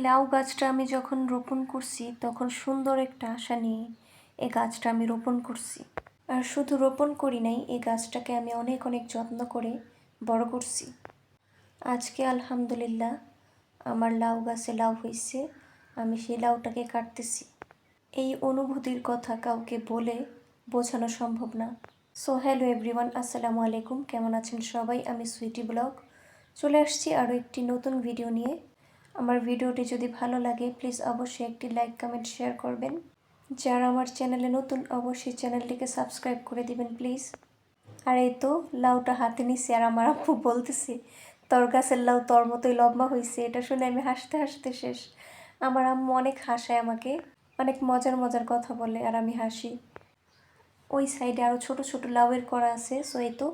লাউ গাছটা আমি যখন রোপণ করছি তখন সুন্দর একটা আশা নিয়ে এই গাছটা আমি রোপণ করছি। আর শুধু রোপণ করি নাই, এই গাছটাকে আমি অনেক অনেক যত্ন করে বড় করছি। আজকে আলহামদুলিল্লাহ আমার লাউ গাছে লাউ হয়েছে, আমি সেই লাউটাকে কাটতেছি। এই অনুভূতির কথা কাউকে বলে বোঝানো সম্ভব না। সো হ্যালো এভরিওয়ান, আসসালামু আলাইকুম। কেমন আছেন সবাই? আমি সুইটি ব্লগ চলে আসছি আরও একটি নতুন ভিডিও নিয়ে। আমার ভিডিওটি যদি ভালো লাগে প্লিজ অবশ্যই একটি লাইক, কমেন্ট, শেয়ার করবেন। যারা আমার চ্যানেলে নতুন অবশ্যই চ্যানেলটিকে সাবস্ক্রাইব করে দিবেন প্লিজ। আর এই তো লাউটা হাতে নিছি, আর আমার আব্বু বলতেছে তোর গাছের লাউ তোর মতোই লম্বা হয়েছে। এটা শুনে আমি হাসতে হাসতে শেষ। আমার আম্মু অনেক হাসায় আমাকে, অনেক মজার মজার কথা বলে আর আমি হাসি। ওই সাইডে আরও ছোট ছোট লাউয়ের করা আছে। সো এই তো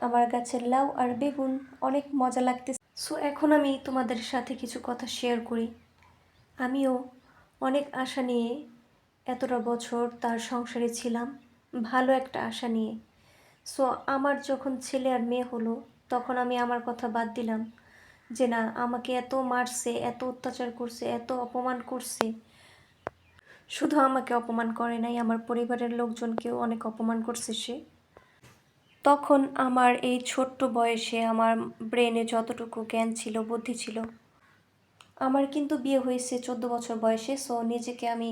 আমার গাছের লাউ আর বেগুন অনেক মজা লাগতেছে। সো এখন আমি তোমাদের সাথে কিছু কথা শেয়ার করি। আমিও অনেক আশা নিয়ে এতটা বছর তার সংসারে ছিলাম, ভালো একটা আশা নিয়ে। সো আমার যখন ছেলে আর মেয়ে হলো তখন আমি আমার কথা বাদ দিলাম যে না, আমাকে এত মারছে, এত অত্যাচার করছে, এত অপমান করছে। শুধু আমাকে অপমান করে নাই, আমার পরিবারের লোকজনকেও অনেক অপমান করছে সে। তখন আমার এই ছোট্ট বয়সে আমার ব্রেনে যতটুকু জ্ঞান ছিল, বুদ্ধি ছিল, আমার কিন্তু বিয়ে হয়েছে 14 বছর বয়সে। সো নিজেকে আমি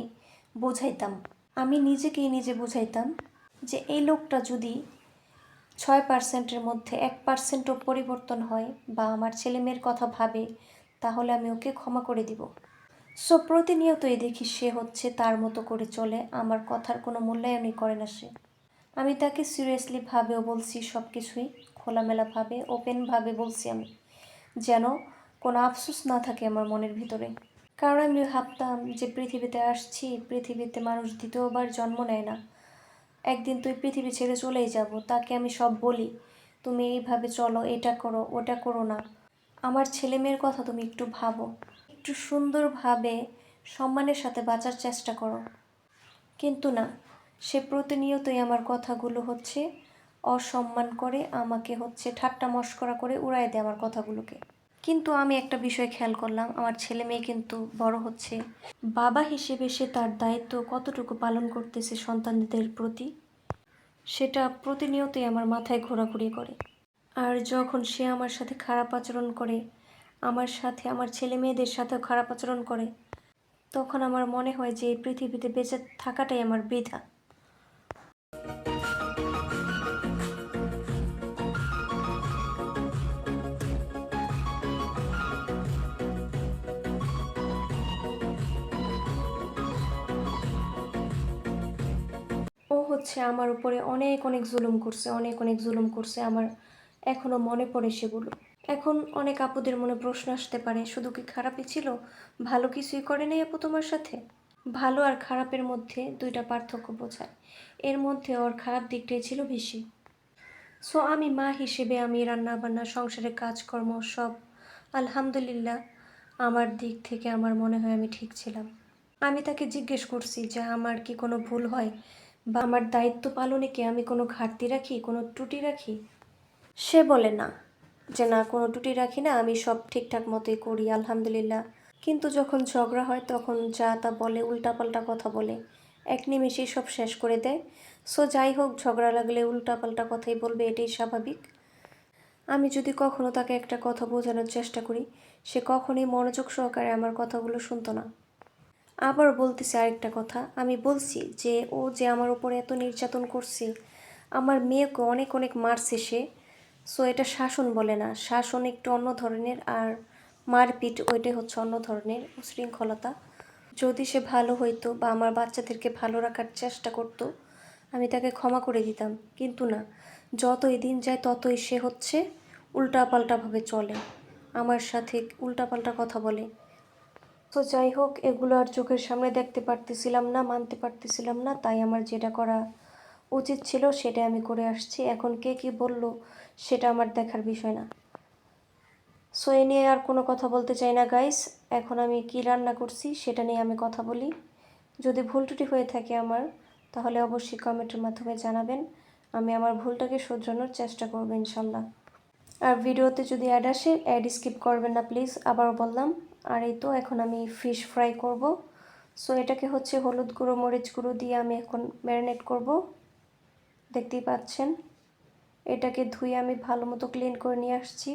বুঝাইতাম, আমি নিজেকেই নিজে বুঝাইতাম যে এই লোকটা যদি 6%-এর মধ্যে 1%ও পরিবর্তন হয় বা আমার ছেলে মেয়ের কথা ভাবে তাহলে আমি ওকে ক্ষমা করে দিব। সো প্রতিনিয়তই দেখি সে হচ্ছে তার মতো করে চলে, আমার কথার কোনো মূল্যায়নই করে না সে। আমি তাকে সিরিয়াসলি ভাবেও বলছি, সব কিছুই খোলামেলাভাবে ওপেনভাবে বলছি আমি, যেন কোনো আফসোস না থাকে আমার মনের ভিতরে। কারণ আমি ভাবতাম যে পৃথিবীতে আসছি, পৃথিবীতে মানুষ দ্বিতীয়বার জন্ম নেয় না, একদিন তুই পৃথিবী ছেড়ে চলেই যাব। তাকে আমি সব বলি, তুমি এইভাবে চলো, এটা করো, ওটা করো না, আমার ছেলে মেয়ের কথা তুমি একটু ভাবো, একটু সুন্দরভাবে সম্মানের সাথে বাঁচার চেষ্টা করো। কিন্তু না, সে প্রতিনিয়তই আমার কথাগুলো হচ্ছে অসম্মান করে, আমাকে হচ্ছে ঠাট্টা মশকরা করে উড়ায় দেয় আমার কথাগুলোকে। কিন্তু আমি একটা বিষয় খেয়াল করলাম, আমার ছেলে মেয়ে কিন্তু বড় হচ্ছে, বাবা হিসেবে সে তার দায়িত্ব কতটুকু পালন করতেছে সন্তানদের প্রতি, সেটা প্রতিনিয়তই আমার মাথায় ঘোরাঘুরি করে। আর যখন সে আমার সাথে খারাপ আচরণ করে, আমার সাথে আমার ছেলে মেয়েদের সাথেও খারাপ আচরণ করে, তখন আমার মনে হয় যে এই পৃথিবীতে বেঁচে থাকাটাই আমার বৃথা। ও হচ্ছে আমার উপরে অনেক অনেক জুলুম করছে, অনেক অনেক জুলুম করছে। আমার এখনও মনে পড়ে সেগুলো। এখন অনেক আপুদের মনে প্রশ্ন আসতে পারে, শুধু কি খারাপই ছিল, ভালো কিছুই করে নাই আপু তোমার সাথে? ভালো আর খারাপের মধ্যে দুইটা পার্থক্য বোঝায়, এর মধ্যে ওর খারাপ দিকটাই ছিল বেশি। সো আমি মা হিসেবে আমি রান্না বান্না, সংসারের কাজকর্ম সব আলহামদুলিল্লাহ আমার দিক থেকে আমার মনে হয় আমি ঠিক ছিলাম। আমি তাকে জিজ্ঞেস করছি যে আমার কি কোনো ভুল হয় বা আমার দায়িত্ব পালনে কি আমি কোনো ঘাটতি রাখি, কোনো ত্রুটি রাখি? সে বলে না, যে না কোনো ত্রুটি রাখি না, আমি সব ঠিকঠাক মতোই করি আলহামদুলিল্লাহ। কিন্তু যখন ঝগড়া হয় তখন যা তা বলে, উল্টাপাল্টা কথা বলে, এক নিমেষেই সব শেষ করে দেয়। সো যাই হোক, ঝগড়া লাগলে উল্টাপাল্টা কথাই বলবে, এটাই স্বাভাবিক। আমি যদি কখনো তাকে একটা কথা বোঝানোর চেষ্টা করি, সে কখনোই মনোযোগ সহকারে আমার কথাগুলো শুনতো না। আবার বলতেছি আরেকটা কথা, আমি বলছি যে ও যে আমার উপরে এত নির্যাতন করছে, আমার মেয়েকে অনেক অনেক মারছে সে। সো এটা শাসন বলে না, শাসন একটু অন্য ধরনের, আর মারপিট ওইটাই হচ্ছে অন্য ধরনের উশৃঙ্খলতা। যদি সে ভালো হইতো বা আমার বাচ্চাদেরকে ভালো রাখার চেষ্টা করতো, আমি তাকে ক্ষমা করে দিতাম। কিন্তু না, যতই দিন যায় ততই সে হচ্ছে উল্টাপাল্টাভাবে চলে, আমার সাথে উল্টাপাল্টা কথা বলে। তো যাই হোক, এগুলো আর চোখের সামনে দেখতে পারতেছিলাম না, মানতে পারতেছিলাম না, তাই আমার যেটা করা উচিত ছিল সেটা আমি করে আসছি। এখন কে কী বলল সেটা আমার দেখার বিষয় না। সো এ নিয়ে আর কোনো কথা বলতে চাই না গাইস। এখন আমি কি রান্না করছি সেটা নিয়ে আমি কথা বলি। যদি ভুল ত্রুটি হয়ে থাকে আমার, তাহলে অবশ্যই কমেন্টের মাধ্যমে জানাবেন, আমি আমার ভুলটাকে শোধরানোর চেষ্টা করবো ইনশাল্লাহ। আর ভিডিওতে যদি অ্যাড আসে, অ্যাড স্কিপ করবেন না প্লিজ, আবারও বললাম। আর এই তো এখন আমি ফিশ ফ্রাই করব। সো এটাকে হচ্ছে হলুদ গুঁড়ো মরিচ গুঁড়ো দিয়ে আমি এখন ম্যারিনেট করব। দেখতেই পাচ্ছেন, এটাকে ধুয়ে আমি ভালো মতো ক্লিন করে নিয়ে আসছি।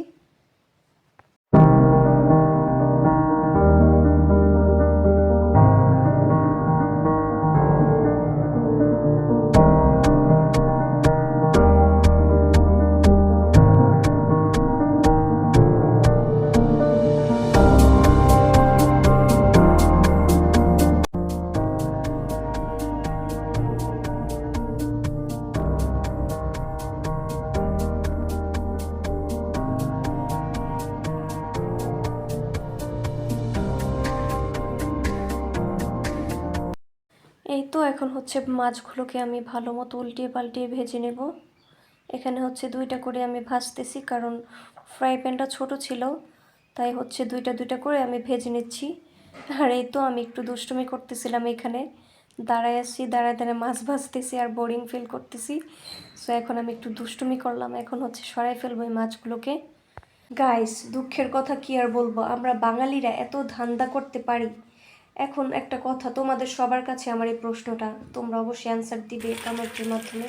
এই তো এখন হচ্ছে মাছগুলোকে আমি ভালো মতো উল্টিয়ে পাল্টিয়ে ভেজে নেব। এখানে হচ্ছে 2টা করে আমি ভাজতেছি, কারণ ফ্রাই প্যানটা ছোটো ছিল, তাই হচ্ছে 2টা করে আমি ভেজে নিচ্ছি। আর এই তো আমি একটু দুষ্টুমি করতেছিলাম, এখানে দাঁড়ায় আছি, দাঁড়ায় দাঁড়ায় মাছ ভাজতেছি আর বোরিং ফিল করতেছি। সো এখন আমি একটু দুষ্টুমি করলাম, এখন হচ্ছে সরাই ফেলবো এই মাছগুলোকে। গাইস, দুঃখের কথা কি আর বলবো, আমরা বাঙালিরা এত ধান্দা করতে পারি। এখন একটা কথা, তোমাদের সবার কাছে আমার এই প্রশ্নটা, তোমরা অবশ্যই অ্যান্সার দিবে কমেন্টের মাধ্যমে।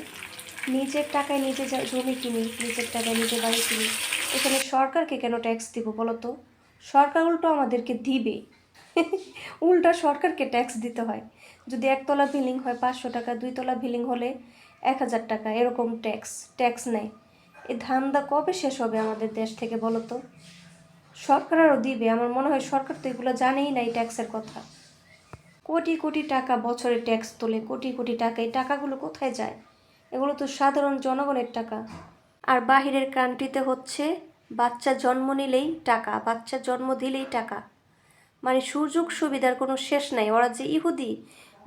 নিজের টাকায় নিজে জমি কিনি, নিজের টাকায় নিজে বাড়ি কিনি, এখানে সরকারকে কেন ট্যাক্স দিব বলো তো? সরকার উল্টো আমাদেরকে দিবে। উল্টা সরকারকে ট্যাক্স দিতে হয়। যদি একতলা বিল্ডিং হয় 500 টাকা, 2তলা বিল্ডিং হলে 1000 টাকা, এরকম ট্যাক্স নেয়। এই ধান্দা কবে শেষ হবে আমাদের দেশ থেকে বলো তো? সরকার আরও দিবে, আমার মনে হয় সরকার তো এগুলো জানেই না এই ট্যাক্সের কথা। কোটি কোটি টাকা বছরে ট্যাক্স তোলে, কোটি কোটি টাকা, এই টাকাগুলো কোথায় যায়? এগুলো তো সাধারণ জনগণের টাকা। আর বাহিরের কান্ট্রিতে হচ্ছে বাচ্চা জন্ম নিলেই টাকা, বাচ্চা জন্ম দিলেই টাকা, মানে সুযোগ সুবিধার কোনো শেষ নাই। ওরা যে ইহুদি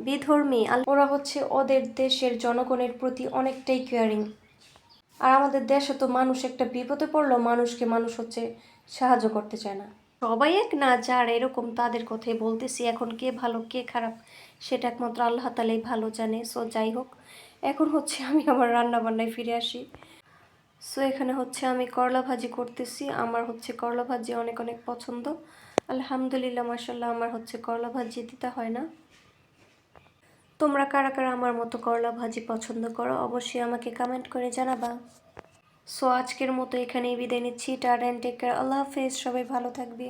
বিধর্মী, ওরা হচ্ছে ওদের দেশের জনগণের প্রতি অনেকটাই কেয়ারিং। আর আমাদের দেশে তো মানুষ একটা বিপদে পড়লো, মানুষ হচ্ছে সাহায্য করতে চায় না। সবাই এক না, যার এরকম তাদের কথাই বলতেছি। এখন কে ভালো কে খারাপ সেটা একমাত্র আল্লাহ তাআলাই ভালো জানে। সো যাই হোক, এখন হচ্ছে আমি আমার রান্না বান্নায় ফিরে আসি। সো এখানে হচ্ছে আমি করলা ভাজি করতেছি। আমার হচ্ছে করলা ভাজি অনেক অনেক পছন্দ। আলহামদুলিল্লাহ, মাশাল্লাহ, আমার হচ্ছে করলা ভাজি দিতে হয় না। তোমরা কারা কারা আমার মতো করলা ভাজি পছন্দ করো অবশ্যই আমাকে কমেন্ট করে জানাবা। সো আজকের মতো এখানেই বিদায় নিচ্ছি। Tata and take care. আল্লাহ হাফেজ, সবাই ভালো থাকবে।